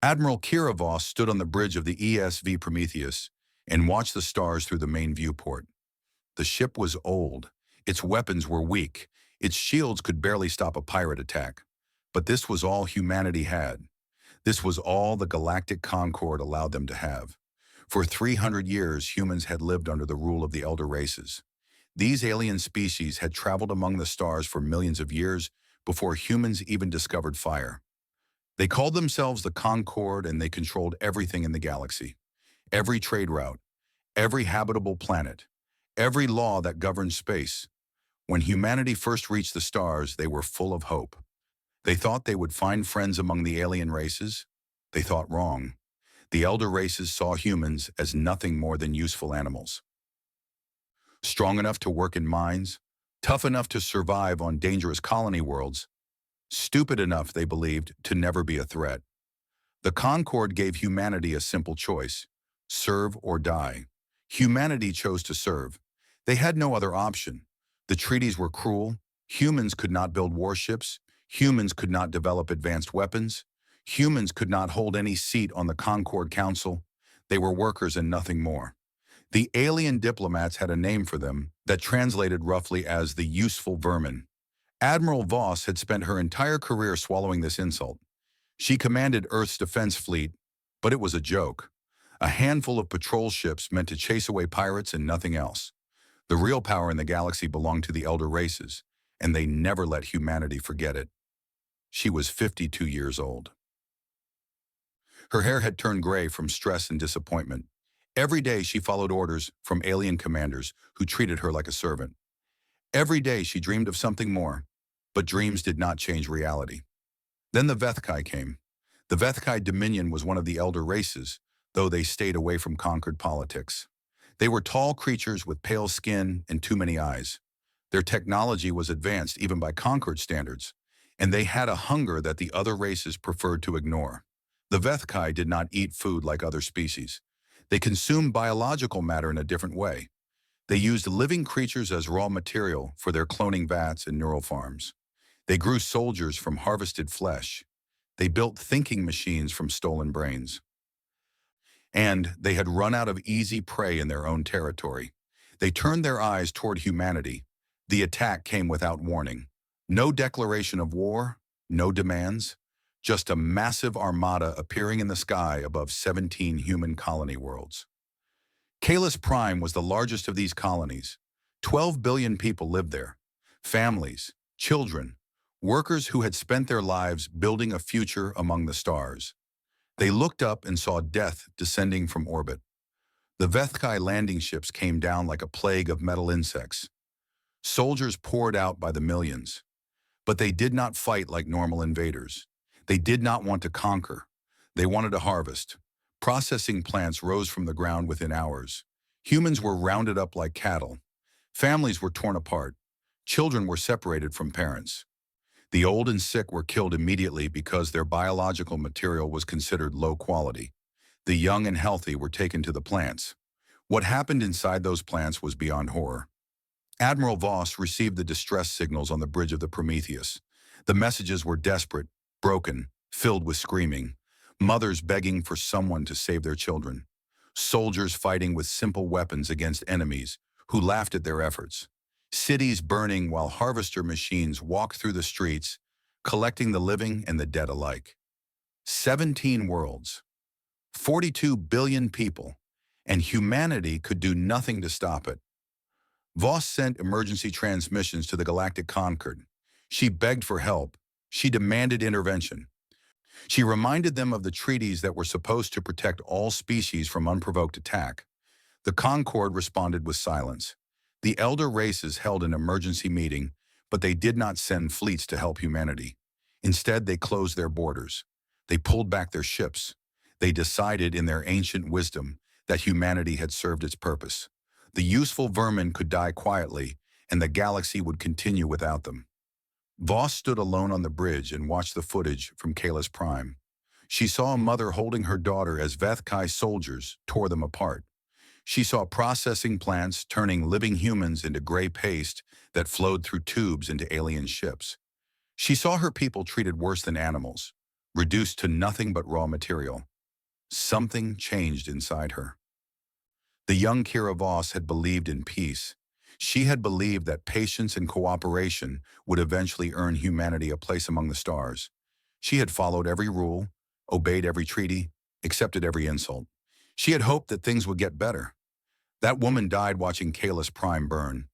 Admiral Kira Voss stood on the bridge of the ESV Prometheus and watched the stars through the main viewport. The ship was old, its weapons were weak, its shields could barely stop a pirate attack. But this was all humanity had. This was all the galactic concord allowed them to have. For 300 years, humans had lived under the rule of the elder races. These alien species had traveled among the stars for millions of years before humans even discovered fire. They called themselves the Concord, and they controlled everything in the galaxy. Every trade route, every habitable planet, every law that governed space. When humanity first reached the stars, they were full of hope. They thought they would find friends among the alien races. They thought wrong. The elder races saw humans as nothing more than useful animals. Strong enough to work in mines, tough enough to survive on dangerous colony worlds, stupid enough, they believed, to never be a threat. The Concord gave humanity a simple choice: serve or die. Humanity chose to serve. They had no other option. The treaties were cruel. Humans could not build warships. Humans could not develop advanced weapons. Humans could not hold any seat on the Concord Council. They were workers and nothing more. The alien diplomats had a name for them that translated roughly as the useful vermin. Admiral Voss had spent her entire career swallowing this insult. She commanded Earth's defense fleet, but it was a joke. A handful of patrol ships meant to chase away pirates and nothing else. The real power in the galaxy belonged to the elder races, and they never let humanity forget it. She was 52 years old. Her hair had turned gray from stress and disappointment. Every day she followed orders from alien commanders who treated her like a servant. Every day she dreamed of something more, but dreams did not change reality. Then the Vethkai came. The Vethkai Dominion was one of the elder races, though they stayed away from conquered politics. They were tall creatures with pale skin and too many eyes. Their technology was advanced even by conquered standards, and they had a hunger that the other races preferred to ignore. The Vethkai did not eat food like other species. They consumed biological matter in a different way. They used living creatures as raw material for their cloning vats and neural farms. They grew soldiers from harvested flesh. They built thinking machines from stolen brains. And they had run out of easy prey in their own territory. They turned their eyes toward humanity. The attack came without warning. No declaration of war, no demands, just a massive armada appearing in the sky above 17 human colony worlds. Kalis Prime was the largest of these colonies. 12 billion people lived there. Families, children, workers who had spent their lives building a future among the stars. They looked up and saw death descending from orbit. The Vethkai landing ships came down like a plague of metal insects. Soldiers poured out by the millions. But they did not fight like normal invaders. They did not want to conquer. They wanted to harvest. Processing plants rose from the ground within hours. Humans were rounded up like cattle. Families were torn apart. Children were separated from parents. The old and sick were killed immediately because their biological material was considered low quality. The young and healthy were taken to the plants. What happened inside those plants was beyond horror. Admiral Voss received the distress signals on the bridge of the Prometheus. The messages were desperate, broken, filled with screaming. Mothers begging for someone to save their children. Soldiers fighting with simple weapons against enemies who laughed at their efforts. Cities burning while harvester machines walked through the streets, collecting the living and the dead alike. 17 worlds, 42 billion people, and humanity could do nothing to stop it. Voss sent emergency transmissions to the Galactic Concord. She begged for help. She demanded intervention. She reminded them of the treaties that were supposed to protect all species from unprovoked attack. The Concord responded with silence. The elder races held an emergency meeting, but they did not send fleets to help humanity. Instead, they closed their borders. They pulled back their ships. They decided in their ancient wisdom that humanity had served its purpose. The useful vermin could die quietly, and the galaxy would continue without them. Voss stood alone on the bridge and watched the footage from Kalis Prime. She saw a mother holding her daughter as Vethkai soldiers tore them apart. She saw processing plants turning living humans into gray paste that flowed through tubes into alien ships. She saw her people treated worse than animals. reduced to nothing but raw material. Something changed inside her. The young Kira Voss had believed in peace. She had believed that patience and cooperation would eventually earn humanity a place among the stars. She had followed every rule, obeyed every treaty, accepted every insult. She had hoped that things would get better. That woman died watching Kalis Prime burn.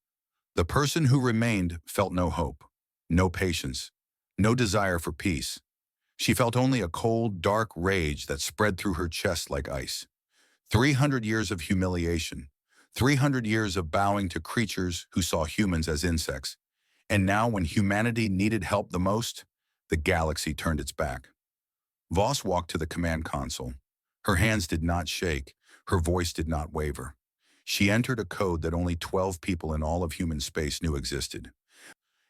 The person who remained felt no hope, no patience, no desire for peace. She felt only a cold, dark rage that spread through her chest like ice. 300 years of humiliation, 300 years of bowing to creatures who saw humans as insects. And now when humanity needed help the most, the galaxy turned its back. Voss walked to the command console. Her hands did not shake, her voice did not waver. She entered a code that only 12 people in all of human space knew existed.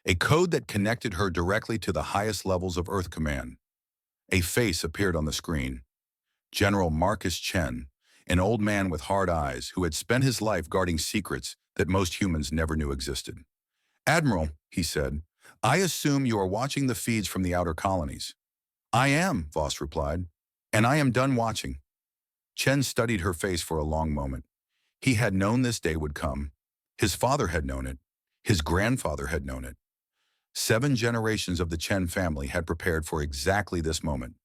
A code that connected her directly to the highest levels of Earth Command. A face appeared on the screen. General Marcus Chen, an old man with hard eyes who had spent his life guarding secrets that most humans never knew existed. "Admiral," he said, "I assume you are watching the feeds from the outer colonies." "I am," Voss replied, "and I am done watching." Chen studied her face for a long moment. He had known this day would come. His father had known it. His grandfather had known it. 7 generations of the Chen family had prepared for exactly this moment.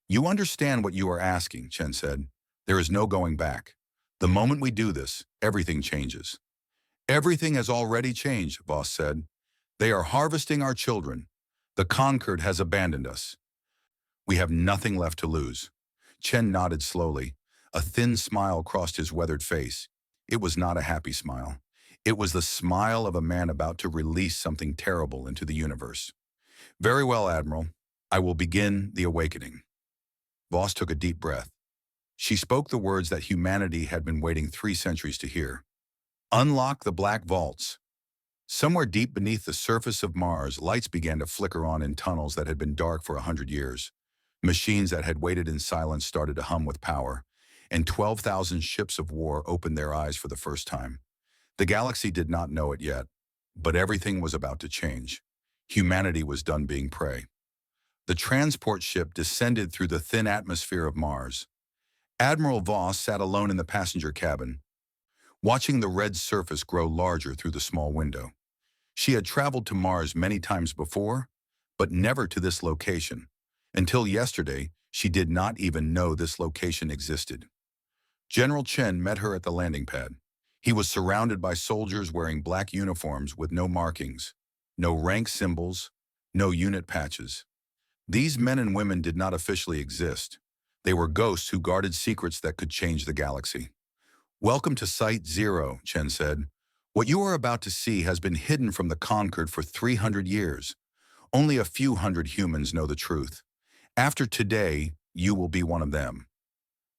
"You understand what you are asking," Chen said. "There is no going back. The moment we do this, everything changes." "Everything has already changed," Voss said. "They are harvesting our children. The Concord has abandoned us. We have nothing left to lose." Chen nodded slowly. A thin smile crossed his weathered face. It was not a happy smile. It was the smile of a man about to release something terrible into the universe. "Very well, Admiral. I will begin the awakening." Voss took a deep breath. She spoke the words that humanity had been waiting 3 centuries to hear. "Unlock the black vaults." Somewhere deep beneath the surface of Mars, lights began to flicker on in tunnels that had been dark for 100 years. Machines that had waited in silence started to hum with power, and 12,000 ships of war opened their eyes for the first time. The galaxy did not know it yet, but everything was about to change. Humanity was done being prey. The transport ship descended through the thin atmosphere of Mars. Admiral Voss sat alone in the passenger cabin, watching the red surface grow larger through the small window. She had traveled to Mars many times before, but never to this location. Until yesterday, she did not even know this location existed. General Chen met her at the landing pad. He was surrounded by soldiers wearing black uniforms with no markings, no rank symbols, no unit patches. These men and women did not officially exist. They were ghosts who guarded secrets that could change the galaxy. "Welcome to Site Zero," Chen said. "What you are about to see has been hidden from the Conquered for 300 years. Only a few hundred humans know the truth. After today, you will be one of them."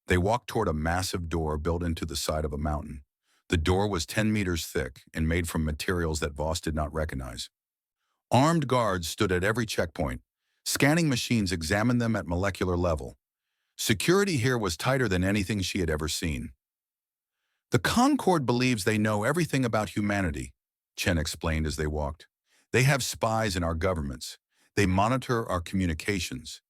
They walked toward a massive door built into the side of a mountain. The door was 10 meters thick and made from materials that Voss did not recognize. Armed guards stood at every checkpoint. Scanning machines examined them at molecular level. Security here was tighter than anything she had ever seen. "The Concord believes they know everything about humanity," Chen explained as they walked. "They have spies in our governments. They monitor our communications.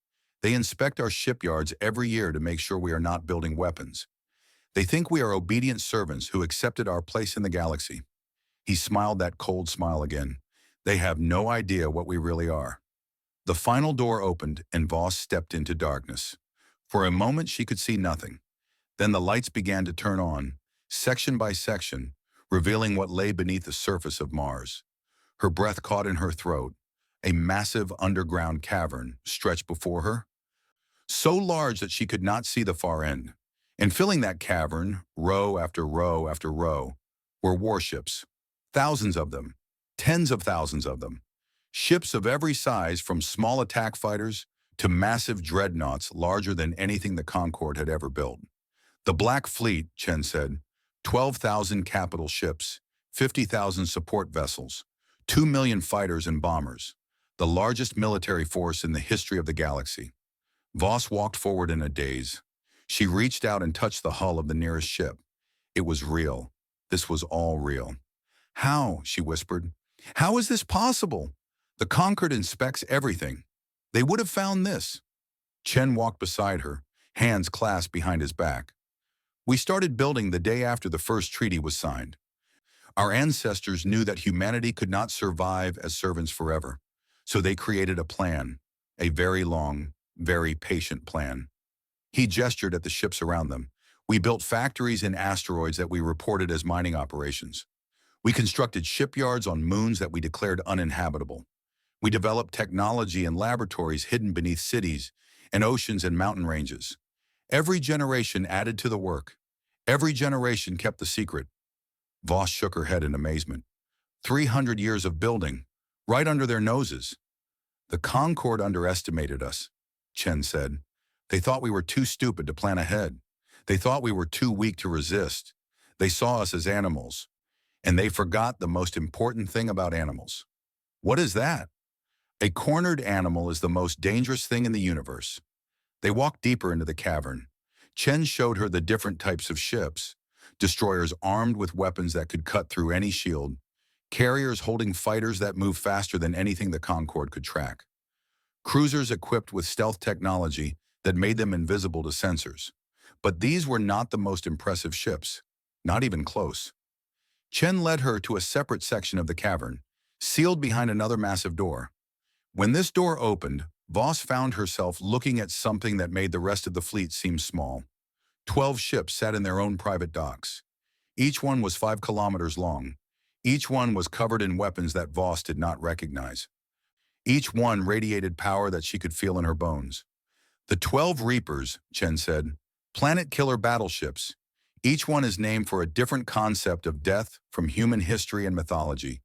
They inspect our shipyards every year to make sure we are not building weapons. They think we are obedient servants who accepted our place in the galaxy." He smiled that cold smile again. "They have no idea what we really are." The final door opened and Voss stepped into darkness. For a moment she could see nothing. Then the lights began to turn on, section by section, revealing what lay beneath the surface of Mars. Her breath caught in her throat. A massive underground cavern stretched before her, so large that she could not see the far end. And filling that cavern, row after row after row, were warships. Thousands of them, tens of thousands of them. Ships of every size, from small attack fighters to massive dreadnoughts larger than anything the Concorde had ever built. "The Black Fleet," Chen said, 12,000 capital ships, 50,000 support vessels, 2 million fighters and bombers, the largest military force in the history of the galaxy. Voss walked forward in a daze. She reached out and touched the hull of the nearest ship. It was real. This was all real. "How?" she whispered. "How is this possible? The Concord inspects everything. They would have found this." Chen walked beside her, hands clasped behind his back. We started building the day after the first treaty was signed. Our ancestors knew that humanity could not survive as servants forever, so they created a plan, a very long, very patient plan. He gestured at the ships around them. We built factories in asteroids that we reported as mining operations. We constructed shipyards on moons that we declared uninhabitable. We developed technology in laboratories hidden beneath cities and oceans and mountain ranges. Every generation added to the work. Every generation kept the secret. Voss shook her head in amazement. 300 years of building, right under their noses. The Concord underestimated us, Chen said. They thought we were too stupid to plan ahead. They thought we were too weak to resist. They saw us as animals. And they forgot the most important thing about animals. What is that? A cornered animal is the most dangerous thing in the universe. They walked deeper into the cavern. Chen showed her the different types of ships. Destroyers armed with weapons that could cut through any shield. Carriers holding fighters that move faster than anything the Concorde could track. Cruisers equipped with stealth technology that made them invisible to sensors. But these were not the most impressive ships, not even close. Chen led her to a separate section of the cavern, sealed behind another massive door. When this door opened, Voss found herself looking at something that made the rest of the fleet seem small. 12 ships sat in their own private docks. Each one was 5 kilometers long. Each one was covered in weapons that Voss did not recognize. Each one radiated power that she could feel in her bones. The 12 Reapers, Chen said, planet killer battleships. Each one is named for a different concept of death from human history and mythology.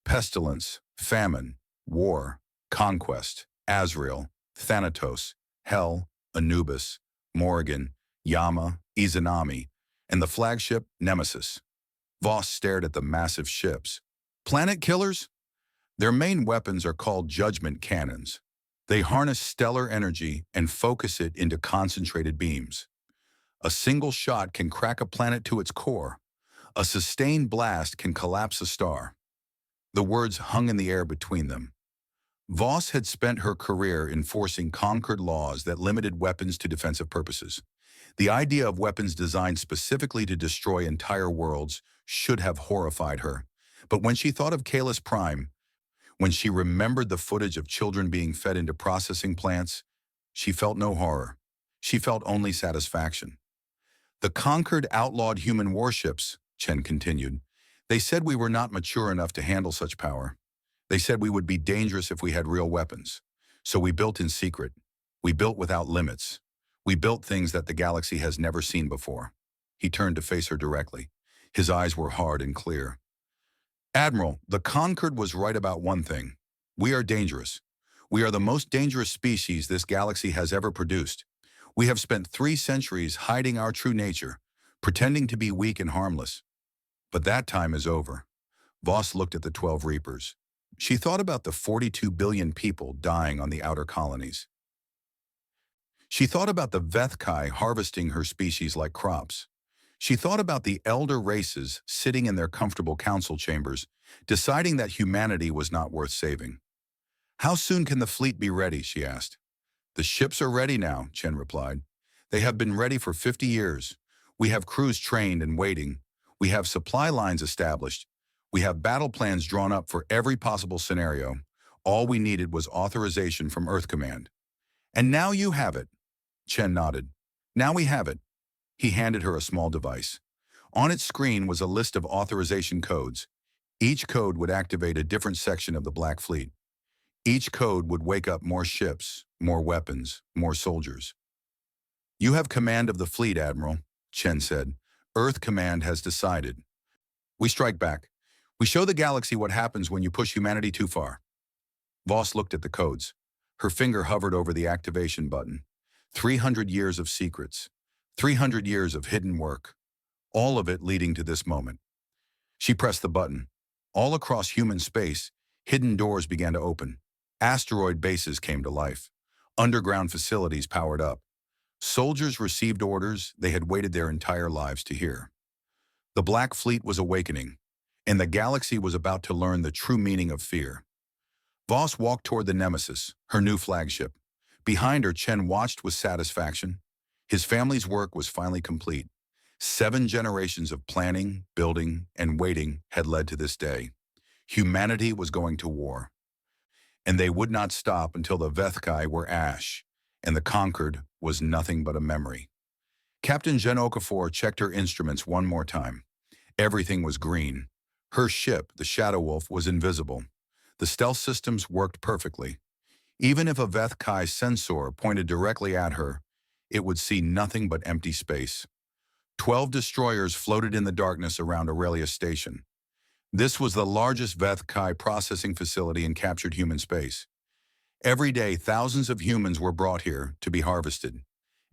Pestilence, famine, war, conquest, Azrael, Thanatos, Hell, Anubis, Morrigan, Yama, Izanami, and the flagship Nemesis. Voss stared at the massive ships. Planet killers? Their main weapons are called judgment cannons. They harness stellar energy and focus it into concentrated beams. A single shot can crack a planet to its core. A sustained blast can collapse a star. The words hung in the air between them. Voss had spent her career enforcing conquered laws that limited weapons to defensive purposes. The idea of weapons designed specifically to destroy entire worlds should have horrified her. But when she thought of Kalis Prime, when she remembered the footage of children being fed into processing plants, she felt no horror. She felt only satisfaction. The conquered outlawed human warships, Chen continued. They said we were not mature enough to handle such power. They said we would be dangerous if we had real weapons. So we built in secret. We built without limits. We built things that the galaxy has never seen before. He turned to face her directly. His eyes were hard and clear. Admiral, the Concord was right about one thing. We are dangerous. We are the most dangerous species this galaxy has ever produced. We have spent 3 centuries hiding our true nature, pretending to be weak and harmless. But that time is over. Voss looked at the 12 Reapers. She thought about the 42 billion people dying on the outer colonies. She thought about the Vethkai harvesting her species like crops. She thought about the elder races sitting in their comfortable council chambers, deciding that humanity was not worth saving. How soon can the fleet be ready, she asked. The ships are ready now, Chen replied. They have been ready for 50 years. We have crews trained and waiting. We have supply lines established. We have battle plans drawn up for every possible scenario. All we needed was authorization from Earth Command. And now you have it. Chen nodded. Now we have it. He handed her a small device. On its screen was a list of authorization codes. Each code would activate a different section of the Black Fleet. Each code would wake up more ships, more weapons, more soldiers. You have command of the fleet, Admiral, Chen said. Earth Command has decided. We strike back. We show the galaxy what happens when you push humanity too far. Voss looked at the codes. Her finger hovered over the activation button. 300 years of secrets. 300 years of hidden work. All of it leading to this moment. She pressed the button. All across human space, hidden doors began to open. Asteroid bases came to life. Underground facilities powered up. Soldiers received orders they had waited their entire lives to hear. The Black Fleet was awakening, and the galaxy was about to learn the true meaning of fear. Voss walked toward the Nemesis, her new flagship. Behind her, Chen watched with satisfaction. His family's work was finally complete. 7 generations of planning, building, and waiting had led to this day. Humanity was going to war, and they would not stop until the Vethkai were ash, and the conquered was nothing but a memory. Captain Jen Okafor checked her instruments one more time. Everything was green. Her ship, the Shadow Wolf, was invisible. The stealth systems worked perfectly. Even if a Vethkai sensor pointed directly at her, it would see nothing but empty space. 12 destroyers floated in the darkness around Aurelia Station. This was the largest Vethkai processing facility in captured human space. Every day, thousands of humans were brought here to be harvested.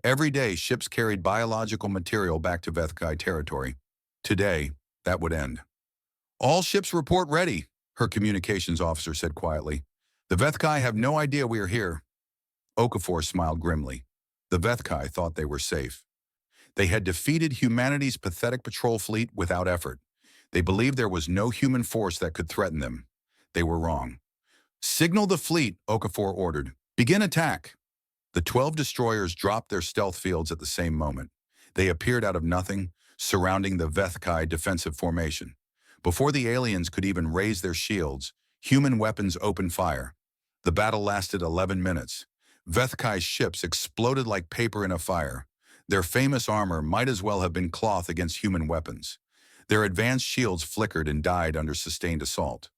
Every day, ships carried biological material back to Vethkai territory. Today, that would end. "All ships report ready," her communications officer said quietly. "The Vethkai have no idea we are here." Okafor smiled grimly. The Vethkai thought they were safe. They had defeated humanity's pathetic patrol fleet without effort. They believed there was no human force that could threaten them. They were wrong. "Signal the fleet," Okafor ordered. "Begin attack." The 12 destroyers dropped their stealth fields at the same moment. They appeared out of nothing, surrounding the Vethkai defensive formation. Before the aliens could even raise their shields, human weapons opened fire. The battle lasted 11 minutes. Vethkai's ships exploded like paper in a fire. Their famous armor might as well have been cloth against human weapons. Their advanced shields flickered and died under sustained assault.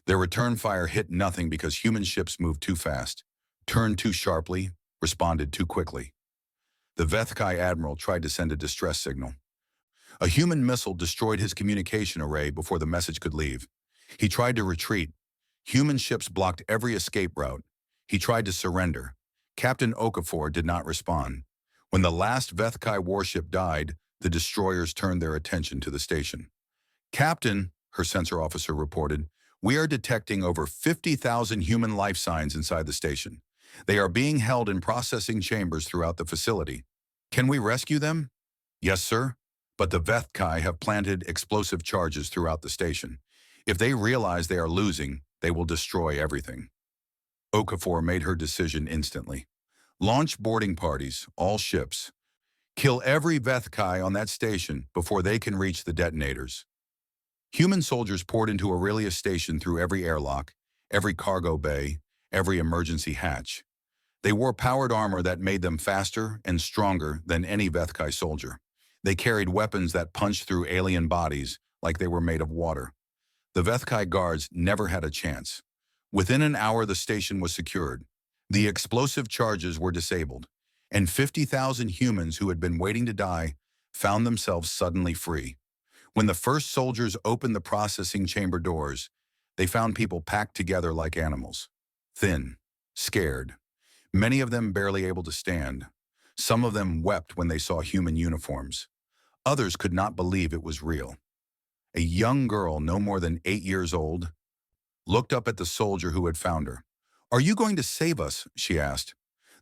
Their return fire hit nothing because human ships moved too fast, turned too sharply, responded too quickly. The Vethkai admiral tried to send a distress signal. A human missile destroyed his communication array before the message could leave. He tried to retreat. Human ships blocked every escape route. He tried to surrender. Captain Okafor did not respond. When the last Vethkai warship died, the destroyers turned their attention to the station. "Captain," her sensor officer reported, "we are detecting over 50,000 human life signs inside the station. They are being held in processing chambers throughout the facility. Can we rescue them?" "Yes, sir. But the Vethkai have planted explosive charges throughout the station. If they realize they are losing, they will destroy everything." Okafor made her decision instantly. "Launch boarding parties, all ships. Kill every Vethkai on that station before they can reach the detonators." Human soldiers poured into Aurelia Station through every airlock, every cargo bay, every emergency hatch. They wore powered armor that made them faster and stronger than any Vethkai soldier. They carried weapons that punched through alien bodies like they were made of water. The Vethkai guards never had a chance. Within an hour, the station was secured. The explosive charges were disabled, and 50,000 humans who had been waiting to die found themselves suddenly free. When the first soldiers opened the processing chamber doors, they found people packed together like animals. Thin, scared, many of them barely able to stand. Some of them wept when they saw human uniforms. Others could not believe it was real. A young girl, no more than 8 years old, looked up at the soldier who had found her. "Are you going to save us?" she asked.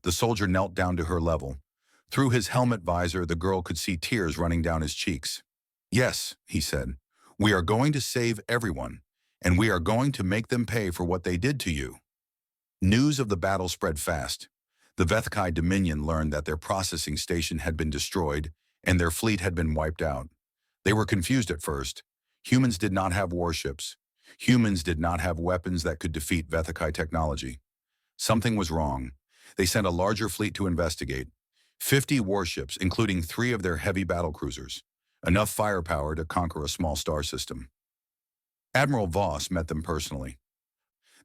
The soldier knelt down to her level. Through his helmet visor, the girl could see tears running down his cheeks. "Yes," he said, "we are going to save everyone, and we are going to make them pay for what they did to you." News of the battle spread fast. The Vethkai Dominion learned that their processing station had been destroyed and their fleet had been wiped out. They were confused at first. Humans did not have warships. Humans did not have weapons that could defeat Vethkai technology. Something was wrong. They sent a larger fleet to investigate. 50 warships, including 3 of their heavy battlecruisers. Enough firepower to conquer a small star system. Admiral Voss met them personally.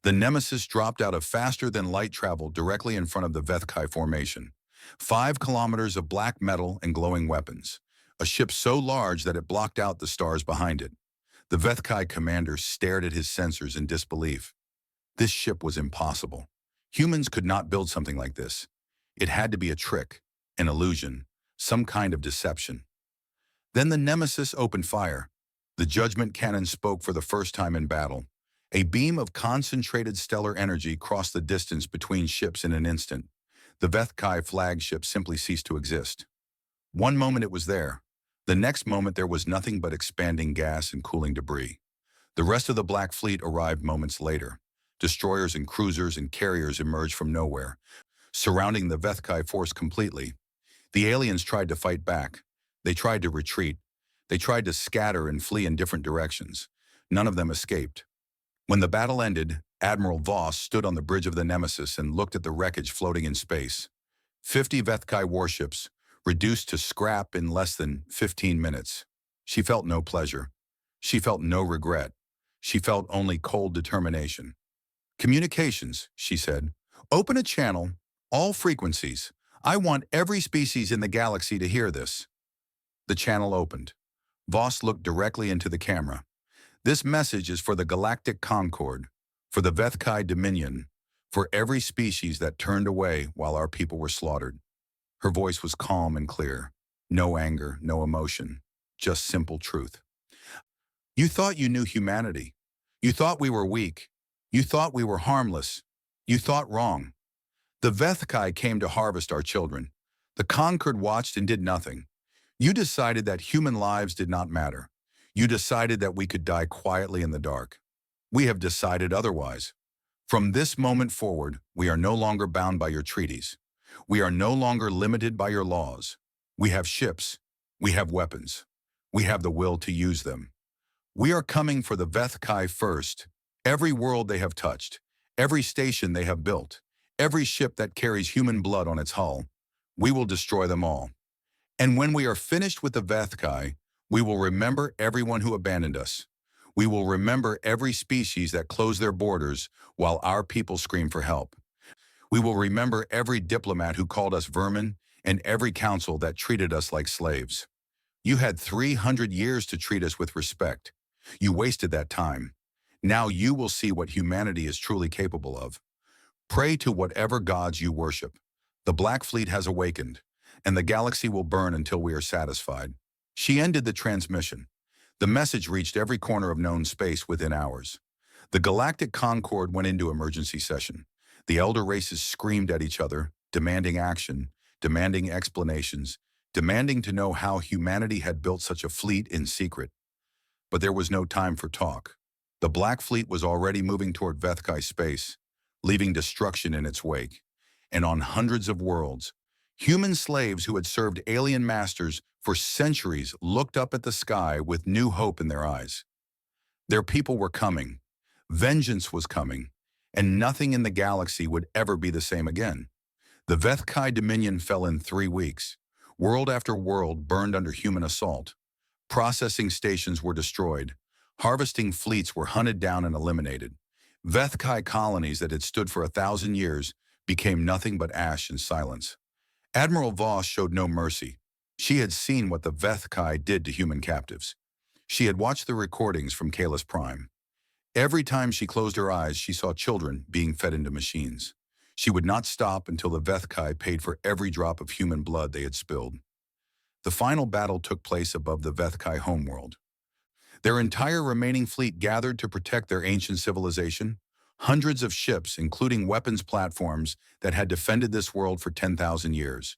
The Nemesis dropped out of faster-than-light travel directly in front of the Vethkai formation. 5 kilometers of black metal and glowing weapons. A ship so large that it blocked out the stars behind it. The Vethkai commander stared at his sensors in disbelief. This ship was impossible. Humans could not build something like this. It had to be a trick, an illusion, some kind of deception. Then the Nemesis opened fire. The judgment cannon spoke for the first time in battle. A beam of concentrated stellar energy crossed the distance between ships in an instant. The Vethkai flagship simply ceased to exist. One moment it was there. The next moment there was nothing but expanding gas and cooling debris. The rest of the Black Fleet arrived moments later. Destroyers and cruisers and carriers emerged from nowhere. surrounding the Vethkai force completely. The aliens tried to fight back. They tried to retreat. They tried to scatter and flee in different directions. None of them escaped. When the battle ended, Admiral Voss stood on the bridge of the Nemesis and looked at the wreckage floating in space. 50 Vethkai warships, reduced to scrap in less than 15 minutes. She felt no pleasure. She felt no regret. She felt only cold determination. "Communications," she said. "Open a channel, all frequencies. I want every species in the galaxy to hear this." The channel opened. Voss looked directly into the camera. "This message is for the Galactic Concord, for the Vethkai Dominion, for every species that turned away while our people were slaughtered." Her voice was calm and clear. No anger, no emotion, just simple truth. "You thought you knew humanity. You thought we were weak. You thought we were harmless. You thought wrong. The Vethkai came to harvest our children. The Concord watched and did nothing. You decided that human lives did not matter. You decided that we could die quietly in the dark. We have decided otherwise. From this moment forward, we are no longer bound by your treaties. We are no longer limited by your laws. We have ships. We have weapons. We have the will to use them. We are coming for the Vethkai first. Every world they have touched, every station they have built, every ship that carries human blood on its hull, we will destroy them all. And when we are finished with the Vethkai, we will remember everyone who abandoned us. We will remember every species that closed their borders while our people scream for help. We will remember every diplomat who called us vermin and every council that treated us like slaves. You had 300 years to treat us with respect. You wasted that time. Now you will see what humanity is truly capable of. Pray to whatever gods you worship. The Black Fleet has awakened, and the galaxy will burn until we are satisfied." She ended the transmission. The message reached every corner of known space within hours. The Galactic Concord went into emergency session. The elder races screamed at each other, demanding action, demanding explanations, demanding to know how humanity had built such a fleet in secret. But there was no time for talk. The Black Fleet was already moving toward Vethkai space, leaving destruction in its wake. And on hundreds of worlds, human slaves who had served alien masters for centuries looked up at the sky with new hope in their eyes. Their people were coming. Vengeance was coming. And nothing in the galaxy would ever be the same again. The Vethkai Dominion fell in 3 weeks. World after world burned under human assault. Processing stations were destroyed. Harvesting fleets were hunted down and eliminated. Vethkai colonies that had stood for 1,000 years became nothing but ash and silence. Admiral Voss showed no mercy. She had seen what the Vethkai did to human captives. She had watched the recordings from Kalis Prime. Every time she closed her eyes, she saw children being fed into machines. She would not stop until the Vethkai paid for every drop of human blood they had spilled. The final battle took place above the Vethkai homeworld. Their entire remaining fleet gathered to protect their ancient civilization. Hundreds of ships, including weapons platforms that had defended this world for 10,000 years.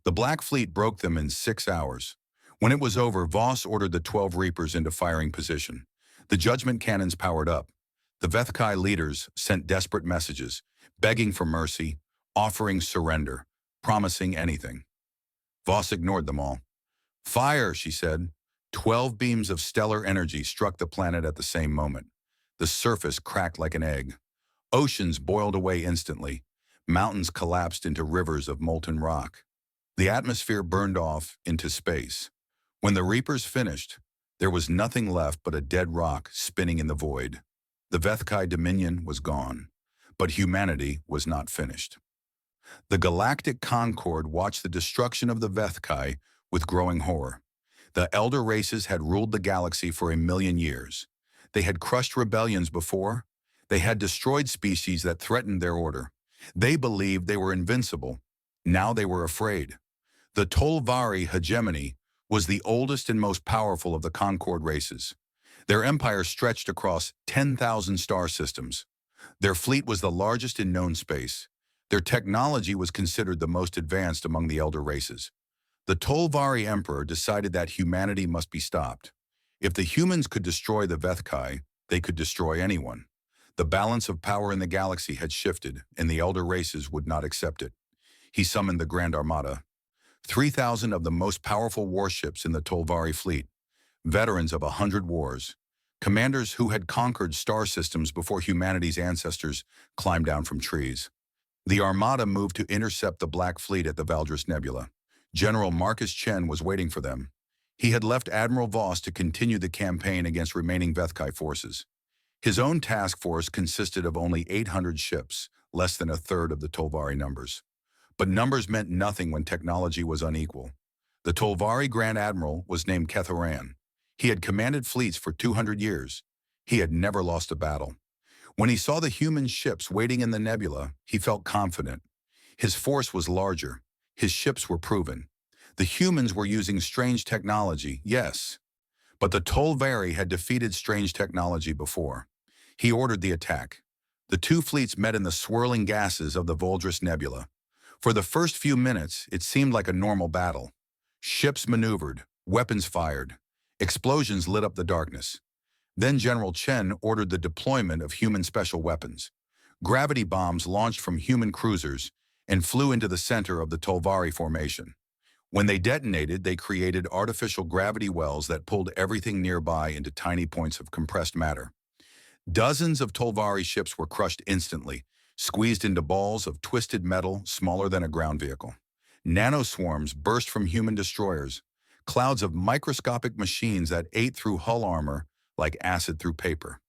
The Black Fleet broke them in 6 hours. When it was over, Voss ordered the 12 Reapers into firing position. The judgment cannons powered up. The Vethkai leaders sent desperate messages, begging for mercy, offering surrender, promising anything. Voss ignored them all. "Fire," she said. 12 beams of stellar energy struck the planet at the same moment. The surface cracked like an egg. Oceans boiled away instantly. Mountains collapsed into rivers of molten rock. The atmosphere burned off into space. When the Reapers finished, there was nothing left but a dead rock spinning in the void. The Vethkai Dominion was gone, but humanity was not finished. The Galactic Concord watched the destruction of the Vethkai with growing horror. The elder races had ruled the galaxy for 1,000,000 years. They had crushed rebellions before. They had destroyed species that threatened their order. They believed they were invincible. Now they were afraid. The Tolvari hegemony was the oldest and most powerful of the Concord races. Their empire stretched across 10,000 star systems. Their fleet was the largest in known space. Their technology was considered the most advanced among the elder races. The Tolvari Emperor decided that humanity must be stopped. If the humans could destroy the Vethkai, they could destroy anyone. The balance of power in the galaxy had shifted, and the elder races would not accept it. he summoned the Grand Armada, 3,000 of the most powerful warships in the Tolvari fleet, veterans of 100 wars, commanders who had conquered star systems before humanity's ancestors climbed down from trees. The Armada moved to intercept the Black Fleet at the Valdris Nebula. General Marcus Chen was waiting for them. He had left Admiral Voss to continue the campaign against remaining Vethkai forces. His own task force consisted of only 800 ships, less than a third of the Tolvari numbers. But numbers meant nothing when technology was unequal. The Tolvari Grand Admiral was named Kethoran. He had commanded fleets for 200 years. He had never lost a battle. When he saw the human ships waiting in the nebula, he felt confident. His force was larger. His ships were proven. The humans were using strange technology, yes. But the Tolvari had defeated strange technology before. He ordered the attack. The two fleets met in the swirling gases of the Valdris Nebula. For the first few minutes, it seemed like a normal battle. Ships maneuvered, weapons fired. Explosions lit up the darkness. Then General Chen ordered the deployment of human special weapons. Gravity bombs launched from human cruisers and flew into the center of the Tolvari formation. When they detonated, they created artificial gravity wells that pulled everything nearby into tiny points of compressed matter. Dozens of Tolvari ships were crushed instantly, squeezed into balls of twisted metal smaller than a ground vehicle. Nanoswarms burst from human destroyers, clouds of microscopic machines that ate through hull armor like acid through paper.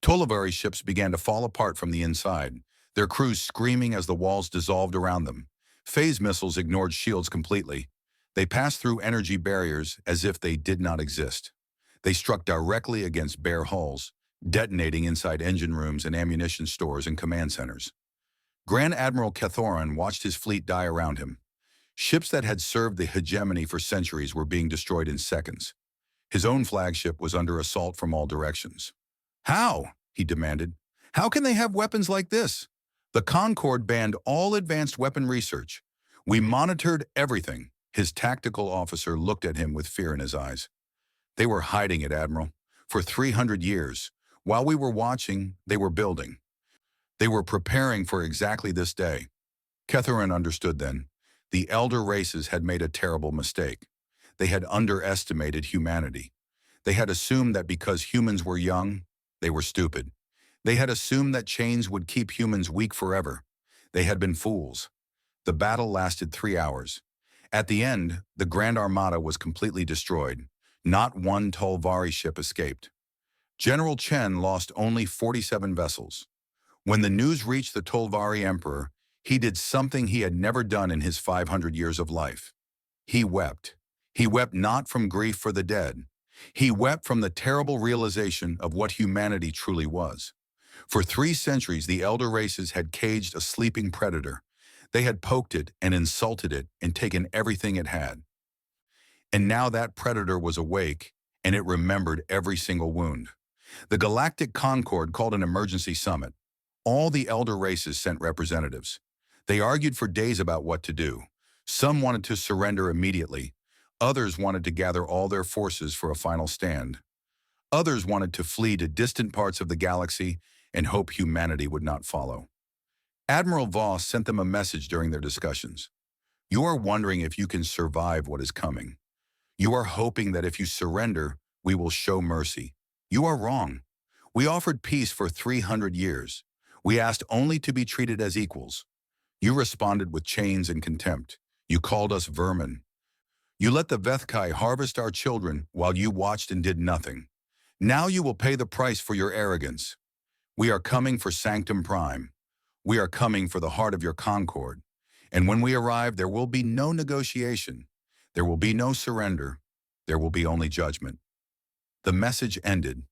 Tolvari ships began to fall apart from the inside, their crews screaming as the walls dissolved around them. Phase missiles ignored shields completely. They passed through energy barriers as if they did not exist. They struck directly against bare hulls, detonating inside engine rooms and ammunition stores and command centers. Grand Admiral Kethoran watched his fleet die around him. Ships that had served the hegemony for centuries were being destroyed in seconds. His own flagship was under assault from all directions. "How?" he demanded. "How can they have weapons like this? The Concord banned all advanced weapon research. We monitored everything." His tactical officer looked at him with fear in his eyes. "They were hiding it, Admiral, for 300 years. While we were watching, they were building. They were preparing for exactly this day." Kethoran understood then. The elder races had made a terrible mistake. They had underestimated humanity. They had assumed that because humans were young, they were stupid. They had assumed that chains would keep humans weak forever. They had been fools. The battle lasted 3 hours. At the end, the Grand Armada was completely destroyed. Not one Tolvari ship escaped. General Chen lost only 47 vessels. When the news reached the Tolvari Emperor, he did something he had never done in his 500 years of life. He wept. He wept not from grief for the dead. He wept from the terrible realization of what humanity truly was. For 3 centuries, the elder races had caged a sleeping predator. They had poked it and insulted it and taken everything it had. And now that predator was awake, and it remembered every single wound. The Galactic Concord called an emergency summit. All the elder races sent representatives. They argued for days about what to do. Some wanted to surrender immediately. Others wanted to gather all their forces for a final stand. Others wanted to flee to distant parts of the galaxy and hope humanity would not follow. Admiral Voss sent them a message during their discussions. "You are wondering if you can survive what is coming. You are hoping that if you surrender, we will show mercy. You are wrong. We offered peace for 300 years. We asked only to be treated as equals. You responded with chains and contempt. You called us vermin. You let the Vethkai harvest our children while you watched and did nothing. Now you will pay the price for your arrogance. We are coming for Sanctum Prime. We are coming for the heart of your Concord. And when we arrive, there will be no negotiation. There will be no surrender. There will be only judgment." The message ended.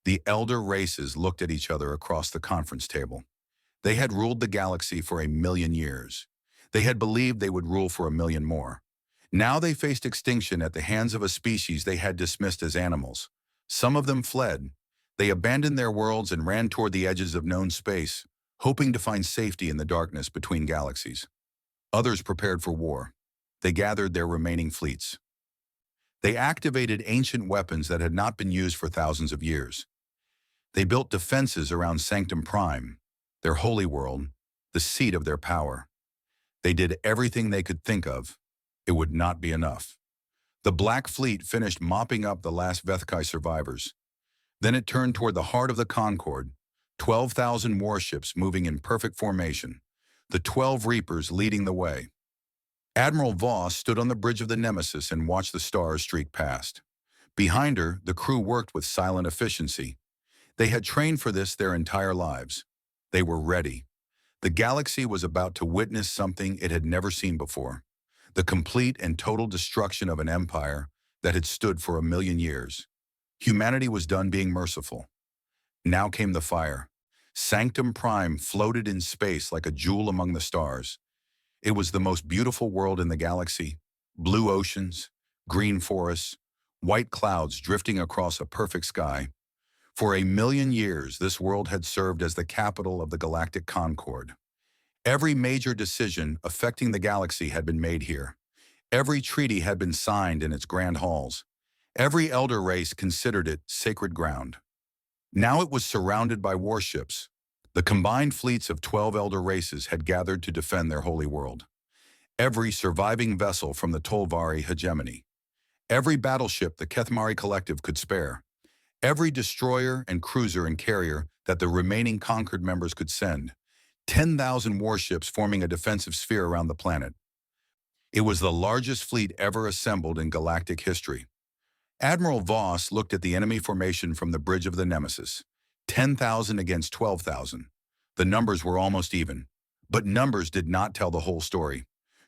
The elder races looked at each other across the conference table. They had ruled the galaxy for 1,000,000 years. They had believed they would rule for 1,000,000 more. Now they faced extinction at the hands of a species they had dismissed as animals. Some of them fled. They abandoned their worlds and ran toward the edges of known space, hoping to find safety in the darkness between galaxies. Others prepared for war. They gathered their remaining fleets. They activated ancient weapons that had not been used for thousands of years. They built defenses around Sanctum Prime, their holy world, the seat of their power. They did everything they could think of. It would not be enough. The Black Fleet finished mopping up the last Vethkai survivors. Then it turned toward the heart of the Concord, 12,000 warships moving in perfect formation, the 12 Reapers leading the way. Admiral Voss stood on the bridge of the Nemesis and watched the stars streak past. Behind her, the crew worked with silent efficiency. They had trained for this their entire lives. They were ready. The galaxy was about to witness something it had never seen before. The complete and total destruction of an empire that had stood for 1,000,000 years. Humanity was done being merciful. Now came the fire. Sanctum Prime floated in space like a jewel among the stars. It was the most beautiful world in the galaxy. Blue oceans, green forests, white clouds drifting across a perfect sky. For 1,000,000 years, this world had served as the capital of the Galactic Concord. Every major decision affecting the galaxy had been made here. Every treaty had been signed in its grand halls. Every elder race considered it sacred ground. Now it was surrounded by warships. The combined fleets of 12 elder races had gathered to defend their holy world. Every surviving vessel from the Tolvari hegemony. Every battleship the Kethmari Collective could spare. Every destroyer and cruiser and carrier that the remaining conquered members could send. 10,000 warships forming a defensive sphere around the planet. It was the largest fleet ever assembled in galactic history. Admiral Voss looked at the enemy formation from the bridge of the Nemesis. 10,000 against 12,000. The numbers were almost even. But numbers did not tell the whole story.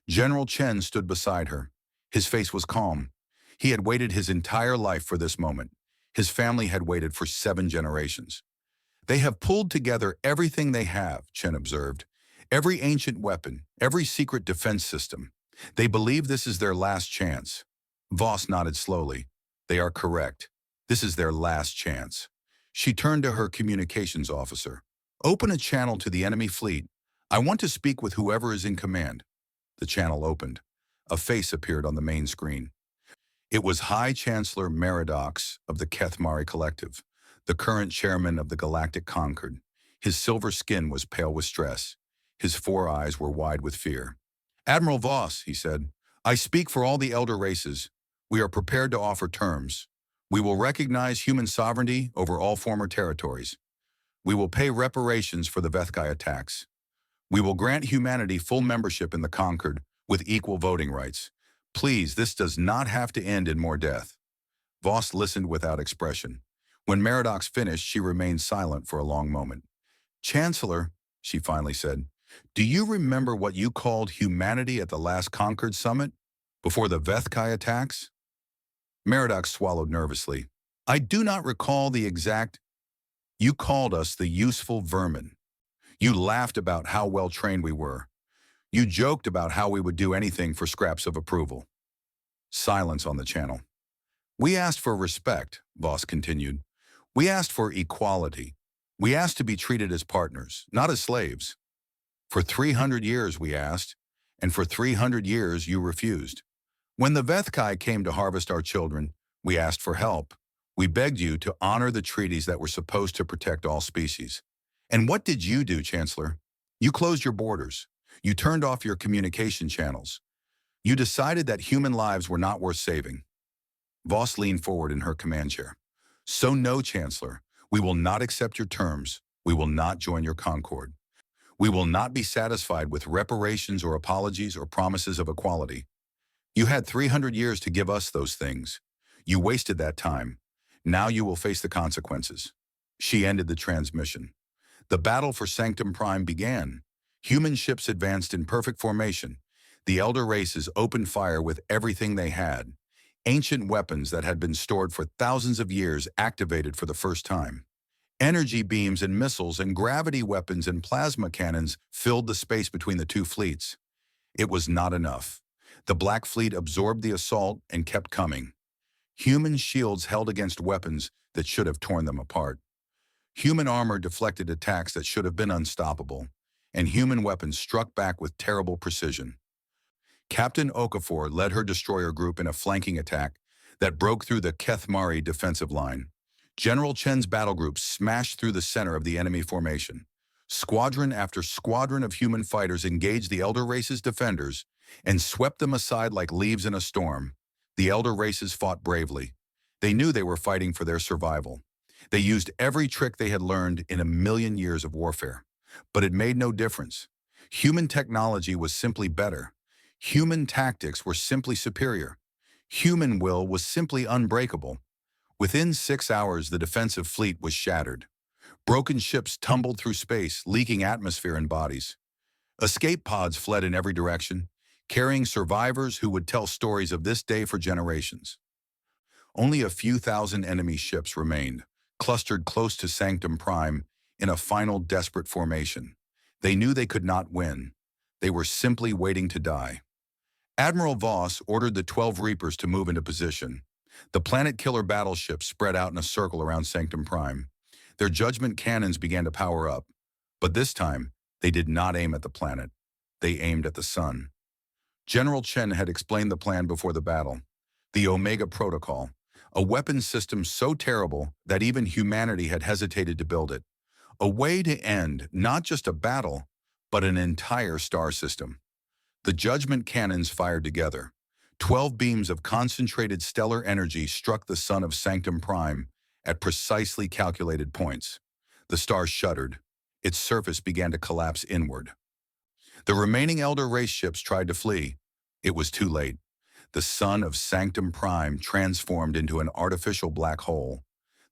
General Chen stood beside her. His face was calm. He had waited his entire life for this moment. His family had waited for 7 generations. They have pulled together everything they have, Chen observed. Every ancient weapon, every secret defense system. They believe this is their last chance. Voss nodded slowly. They are correct. This is their last chance. She turned to her communications officer. Open a channel to the enemy fleet. I want to speak with whoever is in command. The channel opened. A face appeared on the main screen. It was High Chancellor Meridox of the Kethmari Collective, the current chairman of the Galactic Concord. His silver skin was pale with stress. His 4 eyes were wide with fear. Admiral Voss, he said, I speak for all the elder races. We are prepared to offer terms. We will recognize human sovereignty over all former territories. We will pay reparations for the Vethkai attacks. We will grant humanity full membership in the Concord with equal voting rights. Please, this does not have to end in more death. Voss listened without expression. When Meridox finished, she remained silent for a long moment. Chancellor, she finally said, do you remember what you called humanity at the last Concord Summit, before the Vethkai attacks? Meridox swallowed nervously. I do not recall the exact. You called us the useful vermin. You laughed about how well trained we were. You joked about how we would do anything for scraps of approval. Silence on the channel. We asked for respect, Voss continued. We asked for equality. We asked to be treated as partners, not as slaves. For 300 years we asked, and for 300 years you refused. When the Vethkai came to harvest our children, we asked for help. We begged you to honor the treaties that were supposed to protect all species. And what did you do, Chancellor? You closed your borders. You turned off your communication channels. You decided that human lives were not worth saving. Voss leaned forward in her command chair. So no, Chancellor, we will not accept your terms. We will not join your concord. We will not be satisfied with reparations or apologies or promises of equality. You had 300 years to give us those things. You wasted that time. Now you will face the consequences. She ended the transmission. The battle for Sanctum Prime began. Human ships advanced in perfect formation. The elder races opened fire with everything they had. Ancient weapons that had been stored for thousands of years activated for the first time. Energy beams and missiles and gravity weapons and plasma cannons filled the space between the 2 fleets. It was not enough. The Black Fleet absorbed the assault and kept coming. Human shields held against weapons that should have torn them apart. Human armor deflected attacks that should have been unstoppable, and human weapons struck back with terrible precision. Captain Okafor led her destroyer group in a flanking attack that broke through the Kethmari defensive line. General Chen's battle group smashed through the center of the enemy formation. Squadron after squadron of human fighters engaged the Elder Race's defenders and swept them aside like leaves in a storm. The Elder Races fought bravely. They knew they were fighting for their survival. They used every trick they had learned in a million years of warfare. But it made no difference. Human technology was simply better. Human tactics were simply superior. Human will was simply unbreakable. Within 6 hours, the defensive fleet was shattered. Broken ships tumbled through space, leaking atmosphere and bodies. Escape pods fled in every direction, carrying survivors who would tell stories of this day for generations. Only a few thousand enemy ships remained, clustered close to Sanctum Prime in a final desperate formation. They knew they could not win. They were simply waiting to die. Admiral Voss ordered the 12 Reapers to move into position. The planet-killer battleships spread out in a circle around Sanctum Prime. Their judgment cannons began to power up. But this time, they did not aim at the planet. They aimed at the sun. General Chen had explained the plan before the battle. The Omega Protocol, a weapons system so terrible that even humanity had hesitated to build it. A way to end not just a battle, but an entire star system. The judgment cannons fired together. 12 beams of concentrated stellar energy struck the sun of Sanctum Prime at precisely calculated points. The star shuddered. Its surface began to collapse inward. The remaining Elder Race ships tried to flee. It was too late. The sun of Sanctum Prime transformed into an artificial black hole.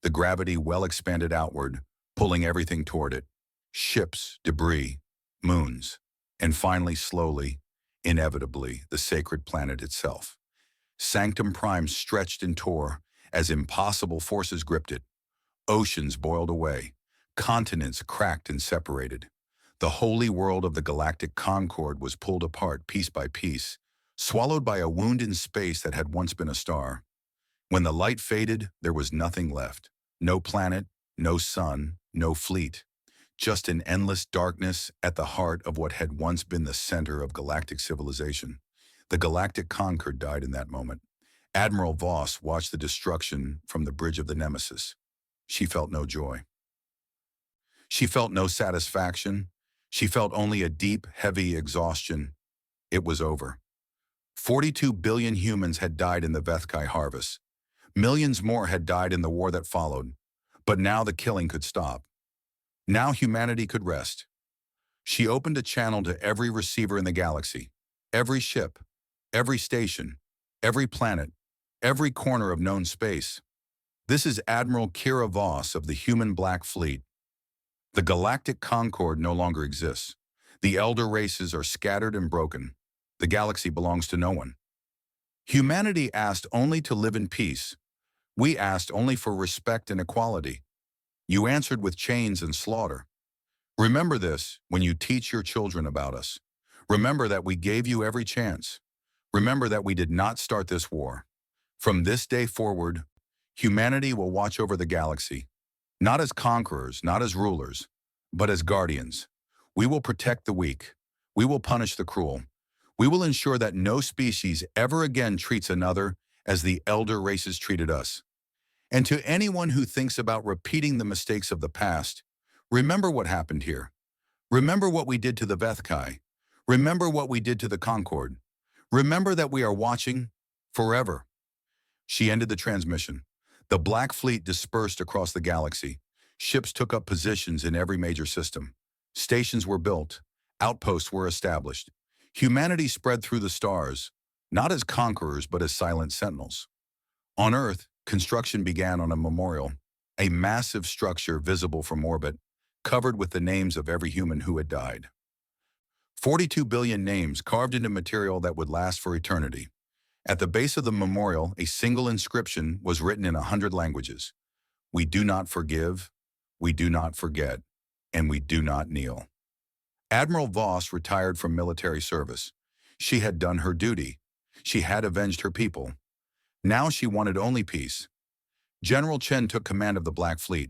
The gravity well expanded outward, pulling everything toward it. Ships, debris, moons, and finally, slowly, inevitably, the sacred planet itself. Sanctum Prime stretched and tore as impossible forces gripped it. Oceans boiled away. Continents cracked and separated. The holy world of the galactic concord was pulled apart piece by piece, swallowed by a wound in space that had once been a star. When the light faded, there was nothing left. No planet, no sun, no fleet. Just an endless darkness at the heart of what had once been the center of galactic civilization. The galactic concord died in that moment. Admiral Voss watched the destruction from the bridge of the Nemesis. She felt no joy. She felt no satisfaction. She felt only a deep, heavy exhaustion. It was over. 42 billion humans had died in the Vethkai harvest. Millions more had died in the war that followed. But now the killing could stop. Now humanity could rest. She opened a channel to every receiver in the galaxy, every ship, every station, every planet, every corner of known space. This is Admiral Kira Voss of the Human Black Fleet. The Galactic Concord no longer exists. The Elder Races are scattered and broken. The galaxy belongs to no one. Humanity asked only to live in peace. We asked only for respect and equality. You answered with chains and slaughter. Remember this when you teach your children about us. Remember that we gave you every chance. Remember that we did not start this war. From this day forward, humanity will watch over the galaxy, not as conquerors, not as rulers, but as guardians. We will protect the weak. We will punish the cruel. We will ensure that no species ever again treats another as the Elder Races treated us. And to anyone who thinks about repeating the mistakes of the past, remember what happened here. Remember what we did to the Vethkai. Remember what we did to the Concord. Remember that we are watching forever. She ended the transmission. The Black Fleet dispersed across the galaxy. Ships took up positions in every major system. Stations were built. Outposts were established. Humanity spread through the stars, not as conquerors but as silent sentinels. On Earth, construction began on a memorial, a massive structure visible from orbit, covered with the names of every human who had died. 42 billion names carved into material that would last for eternity. At the base of the memorial, a single inscription was written in 100 languages. We do not forgive, we do not forget, and we do not kneel. Admiral Voss retired from military service. She had done her duty. She had avenged her people. Now she wanted only peace. General Chen took command of the Black Fleet.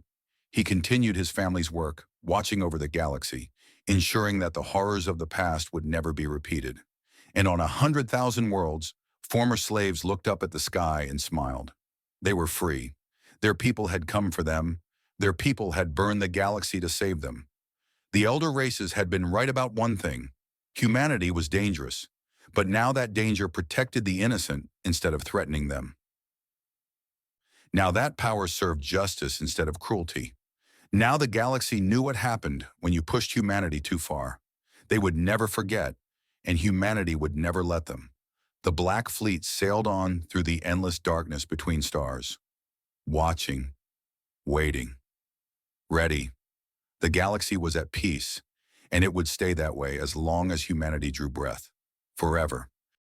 He continued his family's work, watching over the galaxy, ensuring that the horrors of the past would never be repeated. And on 100,000 worlds, former slaves looked up at the sky and smiled. They were free. Their people had come for them. Their people had burned the galaxy to save them. The elder races had been right about one thing. Humanity was dangerous, but now that danger protected the innocent instead of threatening them. Now that power served justice instead of cruelty. Now the galaxy knew what happened when you pushed humanity too far. They would never forget, and humanity would never let them. The Black Fleet sailed on through the endless darkness between stars, watching, waiting, ready. The galaxy was at peace, and it would stay that way as long as humanity drew breath. Forever.